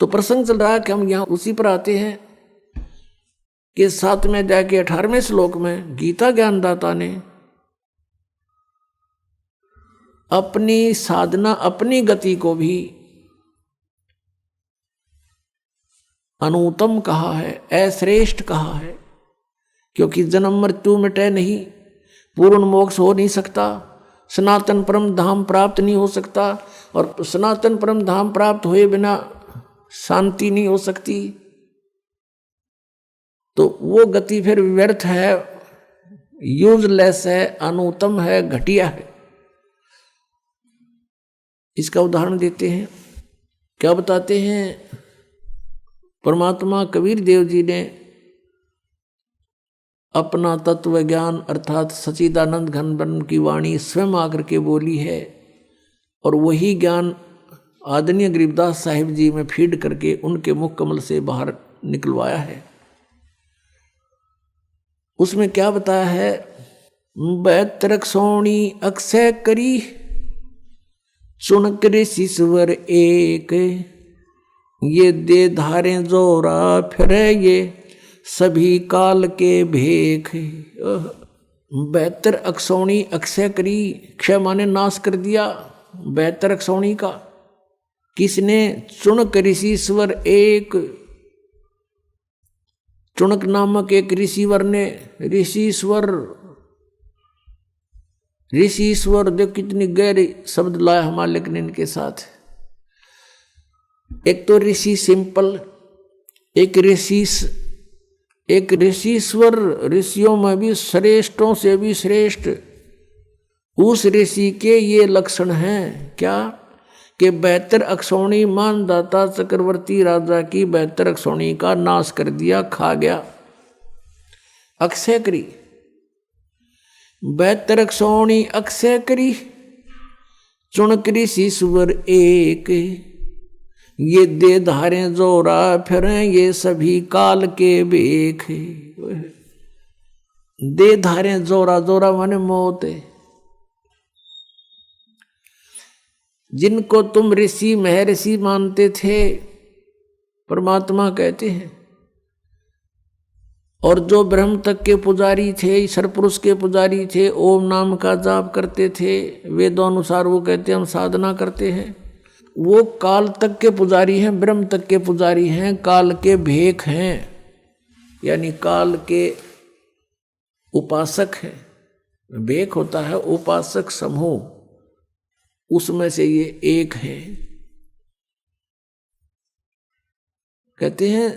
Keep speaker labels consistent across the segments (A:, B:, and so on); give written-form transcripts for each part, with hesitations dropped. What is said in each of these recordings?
A: प्रसंग चल रहा है कि हम यहाँ उसी पर आते हैं कि 7वें अध्याय के 18वें श्लोक में गीता ज्ञानदाता ने अपनी साधना, अपनी गति को भी अनुत्तम कहा है, अश्रेष्ठ कहा है, क्योंकि जन्म मृत्यु मिटे नहीं, पूर्ण मोक्ष हो नहीं सकता, सनातन परम धाम प्राप्त नहीं हो सकता, और सनातन परम धाम प्राप्त हुए बिना शांति नहीं हो सकती। तो वो गति फिर व्यर्थ है, यूजलेस है, अनुत्तम है, घटिया है। इसका उदाहरण देते हैं। क्या बताते हैं? परमात्मा कबीर देव जी ने अपना तत्व ज्ञान अर्थात सच्चिदानंद घन ब्रह्म की वाणी स्वयं आकर के बोली है, और वही ज्ञान आदरणीय गरीबदास साहिब जी में फीड करके उनके मुख कमल से बाहर निकलवाया है। उसमें क्या बताया है? 72 सोणी अक्षय करी, चुन कर शीश्वर एक, ये दे धारे जोरा फिरे, ये सभी काल के भेख। 72 अक्षौणी अक्षय करी, क्षय माने नाश कर दिया 72 अक्षौणी का। किसने? चुन कर ऋषिश्वर एक, चुनक नामक एक ऋषिवर ने, ऋषिश्वर देख कितनी गहरी शब्द लाया हमारे लेकिन इनके साथ। एक तो ऋषि सिंपल, एक ऋषिश्वर, ऋषियों में भी श्रेष्ठों से भी श्रेष्ठ। उस ऋषि के ये लक्षण हैं क्या? कि 72 अक्षौणी मानदाता चक्रवर्ती राजा की 72 अक्षौणी का नाश कर दिया, खा गया। अक्षय करी 72 अक्षौणी अक्षय करी, चुनकरी शीश्वर एक, ये दे धारे जोरा फिरे, ये सभी काल के बेख। दे धारे जोरा, जोरा माने मौत है। जिनको तुम ऋषि महर्षि मानते थे, परमात्मा कहते हैं, और जो ब्रह्म तक के पुजारी थे, ईश्वर पुरुष के पुजारी थे, ओम नाम का जाप करते थे, वेदोनुसार वो कहते हैं हम साधना करते हैं, वो काल तक के पुजारी हैं, ब्रह्म तक के पुजारी हैं, काल के भेख हैं, यानी काल के उपासक हैं। भेख होता है उपासक समूह, उसमें से ये एक है। कहते हैं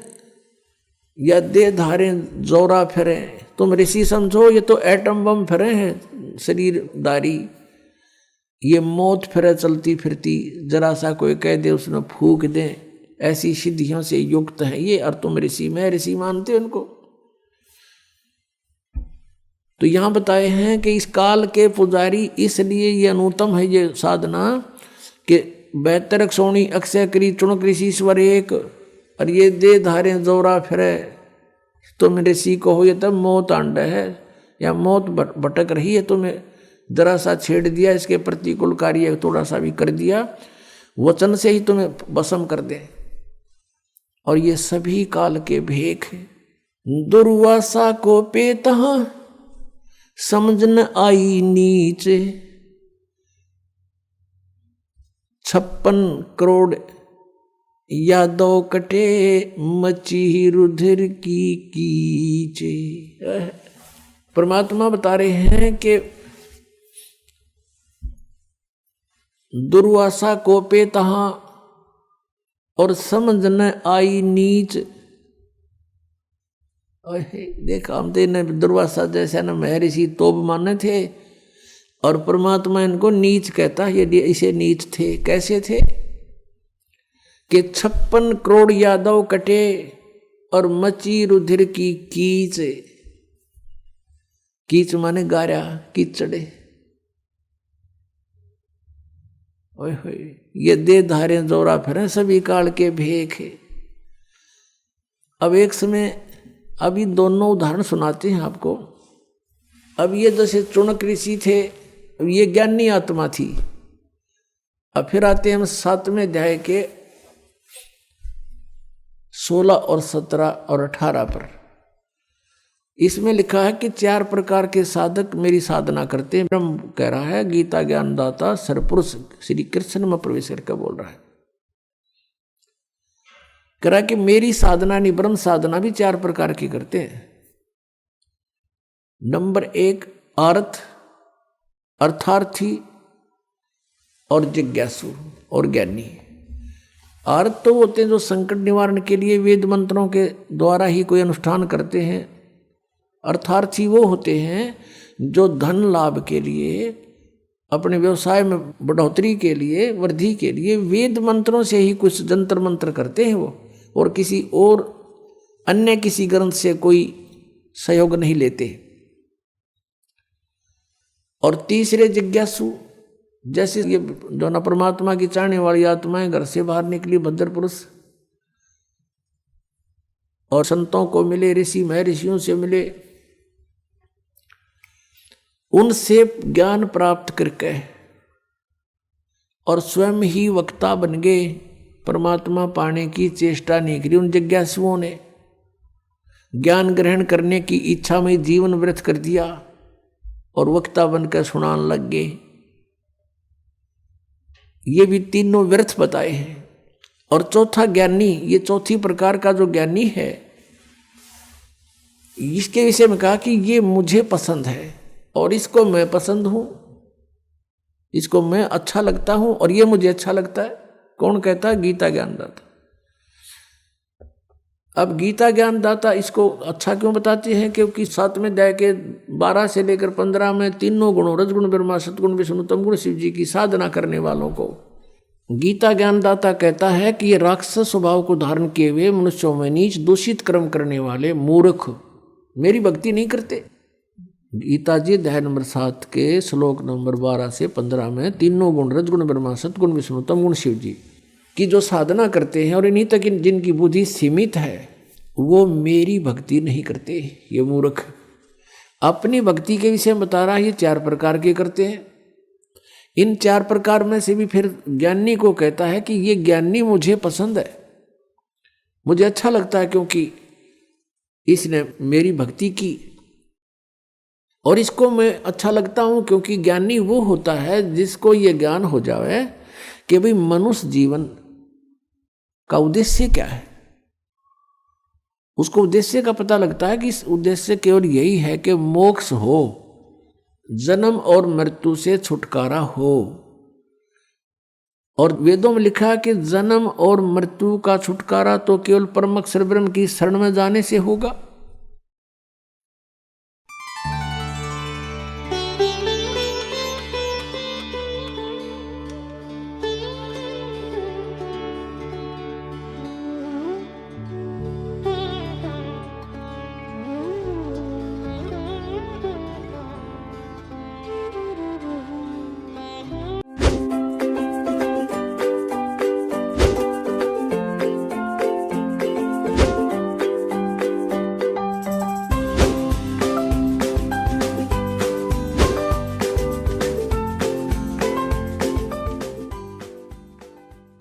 A: या दे धारे जोरा फिरे, तुम ऋषि समझो, ये तो एटम बम फिरे हैं शरीरदारी, ये मौत फिरे चलती फिरती, जरा सा कोई कह दे उसमें फूक दे, ऐसी सिद्धियों से युक्त है ये, और तुम ऋषि में ऋषि मानते उनको। तो यहां बताए हैं कि इस काल के पुजारी, इसलिए ये अनुत्तम है ये साधना कि 72 अक्षौणी अक्षय करी, चुनक ऋषिश्वर एक, और ये दे धारे जोरा फिरे, तुम ऋषि को हो, ये तब मौत आंड है या मौत भटक रही है, तुम्हें जरा सा छेड़ दिया, इसके प्रतिकूल कार्य थोड़ा सा भी कर दिया, वचन से ही तुम्हें भस्म कर दे। और ये सभी काल के भेख है। दुर्वासा को पेतहा समझ न आई नीच, 56 करोड़ यादव कटे, मची रुधिर की कीचे। परमात्मा बता रहे हैं कि दुर्वासा को पे तहा और समझ न आई नीच। देखा हम ने दुर्वासा जैसे न महर्षि तोब माने थे, और परमात्मा इनको नीच कहता है। ये इसे नीच थे। कैसे थे कि 56 करोड़ यादव कटे और मची रुधिर की कीच। कीच माने गारा, कीचड़े। ओए होए, ये दे धारे जोरा फिरे, सभी काल के भेख है। अब एक समय अभी दोनों उदाहरण सुनाते हैं आपको। अब ये जैसे चुनक ऋषि थे, अब ये ज्ञानी आत्मा थी। अब फिर आते हैं हम 7वें अध्याय के 16 और 17 और 18 पर इसमें लिखा है कि 4 प्रकार के साधक मेरी साधना करते हैं। ब्रह्म कह रहा है, गीता ज्ञानदाता सरपुरुष श्री कृष्ण में प्रवेश करके बोल रहा है, कह रहा है कि मेरी साधना नहीं ब्रह्म साधना भी 4 प्रकार की करते हैं। नंबर 1 अर्थार्थी और जिज्ञासु और ज्ञानी। अर्थ तो होते हैं जो संकट निवारण के लिए वेद मंत्रों के द्वारा ही कोई अनुष्ठान करते हैं। अर्थार्थी वो होते हैं जो धन लाभ के लिए, अपने व्यवसाय में बढ़ोतरी के लिए, वृद्धि के लिए वेद मंत्रों से ही कुछ जंतर मंत्र करते हैं वो, और किसी और अन्य किसी ग्रंथ से कोई सहयोग नहीं लेते। और तीसरे जिज्ञासु, जैसे ये जो न परमात्मा की चाहने वाली आत्माएं घर से बाहर निकली भद्र पुरुष और संतों को मिले, ऋषि महर्षियों से मिले, उनसे ज्ञान प्राप्त करके और स्वयं ही वक्ता बन गए, परमात्मा पाने की चेष्टा नहीं करी। उन जिज्ञासुओं ने ज्ञान ग्रहण करने की इच्छा में जीवन व्यर्थ कर दिया और वक्ता बनकर सुनाने लग गए। ये भी तीनों व्यर्थ बताए हैं। और चौथा ज्ञानी, ये चौथी प्रकार का जो ज्ञानी है, इसके विषय में कहा कि ये मुझे पसंद है और इसको मैं पसंद हूं, इसको मैं अच्छा लगता हूं और ये मुझे अच्छा लगता है। कौन कहता है? गीता ज्ञानदाता। अब गीता ज्ञानदाता इसको अच्छा क्यों बताते हैं? क्योंकि 7वें अध्याय के 12 से लेकर 15 में तीनों गुणों रजगुण ब्रह्मा सतगुण विष्णु तमगुण शिव जी की साधना करने वालों को गीता ज्ञानदाता कहता है कि ये राक्षस स्वभाव को धारण किए हुए मनुष्यों में नीच दूषित कर्म करने वाले मूर्ख मेरी भक्ति नहीं करते। गीता जी अध्याय नंबर 7 के श्लोक नंबर 12 से 15 में तीनों गुण रजगुण ब्रह्मा सतगुण विष्णु तमगुण शिव जी की जो साधना करते हैं और इन्हीं तक जिनकी बुद्धि सीमित है, वो मेरी भक्ति नहीं करते। ये मूर्ख अपनी भक्ति के विषय में बता रहा है, ये 4 प्रकार के करते हैं। इन 4 प्रकार में से भी फिर ज्ञानी को कहता है कि ये ज्ञानी मुझे पसंद है, मुझे अच्छा लगता है, क्योंकि इसने मेरी भक्ति की और इसको मैं अच्छा लगता हूं, क्योंकि ज्ञानी वो होता है जिसको ये ज्ञान हो जाए कि भाई मनुष्य जीवन का उद्देश्य क्या है। उसको उद्देश्य का पता लगता है कि इस उद्देश्य केवल यही है कि मोक्ष हो, जन्म और मृत्यु से छुटकारा हो। और वेदों में लिखा है कि जन्म और मृत्यु का छुटकारा तो केवल परम अक्षर ब्रह्म की शरण में जाने से होगा।